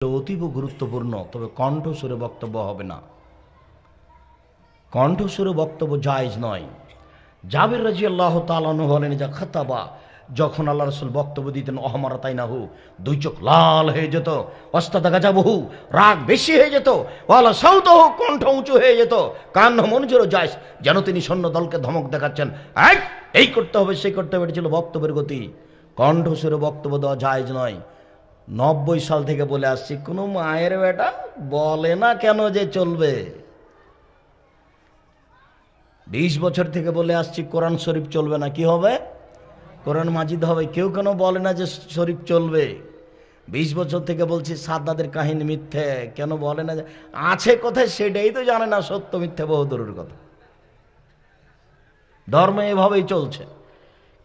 অতীব গুরুত্বপূর্ণ, তবে কণ্ঠস্বরে বক্তব্য হবে না। কণ্ঠস্বরে বক্তব্য জায়েজ নয়। জাবির রাদিয়াল্লাহু তাআলা আনহু বলেন, যা খাতাবা, যখন আল্লাহ রাসূল বক্তব্য দিতেন, অহমারা তাইনাহু, দুই চোখ লাল হয়ে যেত, ওয়াস্তাদা গাজাবহু, রাগ বেশি হয়ে যেত, ওয়ালা সাউতাহু, কণ্ঠ উঁচু হয়ে যেত, কান্না মনজুরু জায়েজ, যেন তিনি সৈন্য দলকে ধমক দেখাচ্ছেন, এই করতে হবে সেই করতে হবে। এটা ছিল বক্তব্যের গতি। কণ্ঠস্বরে বক্তব্য দেওয়া জায়েজ নয়। 90 সাল থেকে বলে আসছি, কোনো মায়ের বেটা বলে না কেন যে চলবে। 20 বছর থেকে বলে আসছি, কোরআন শরীফ চলবে না, কি হবে? কোরআন মাজিদ হবে। কেউ কেন বলে না যে শরীফ চলবে। 20 বছর থেকে বলছি সাদ্দাদের কাহিনী মিথ্যে, কেন বলে না যে আছে কোথায়, সেটাই তো জানে না, সত্য মিথ্যে বহুদূরের কথা। ধর্ম এভাবেই চলছে,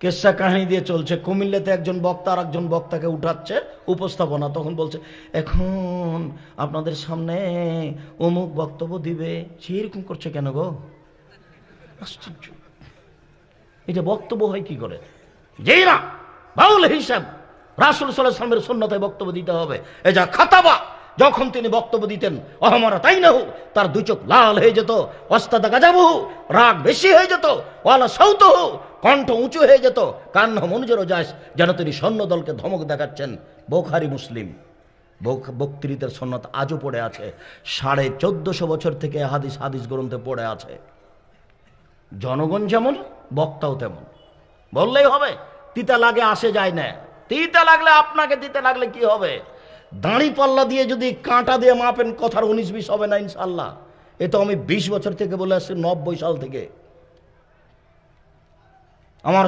কেসা কাহিনী দিয়ে চলছে। কুমিল্লাতে একজন বক্তা আর একজন বক্তাকে উঠাচ্ছে উপস্থাপনা, তখন বলছে এখন আপনাদের সামনে অমুক বক্তব্য দিবে। সেরকম করছে কেন গো? আশ্চর্য, এটা বক্তব্য হয় কি করে? যেই না বাউল হিসাব, রাসূল সাল্লাল্লাহু আলাইহি ওয়াসাল্লামের সুন্নতে বক্তব্য দিতে হবে। এই যা খাতাবা, যখন তিনি বক্তব্য দিতেন, অহমারা তাইনাহু, তার দুই চোখ লাল হয়ে যেত, ওয়াস্তাদা গাজাবহু, রাগ বেশি হয়ে যেত, ওয়ালা সাউতাহু, কণ্ঠ উঁচু হয়ে যেত, কান্না মনজুরু জায়েজ, যেন তিনি সৈন্য দলকে ধমক দেখাচ্ছেন। বুখারী মুসলিম। বক্তৃতার সুন্নাত আজও পড়ে আছে। 1450 বছর থেকে হাদিস গ্রন্থে পড়ে আছে। জনগণ যেমন, বক্তাও তেমন। বললেই হবে, তিতা লাগে আসে যায় না। তিতা লাগলে আপনাকে, তিতা লাগলে কি হবে? দাঁড়ি পাল্লা দিয়ে যদি কাঁটা দিয়ে মাপেন, কথার 19-20 হবে না ইনশাল্লাহ। এটা আমি 20 বছর থেকে বলে আসছি, 90 সাল থেকে। আমার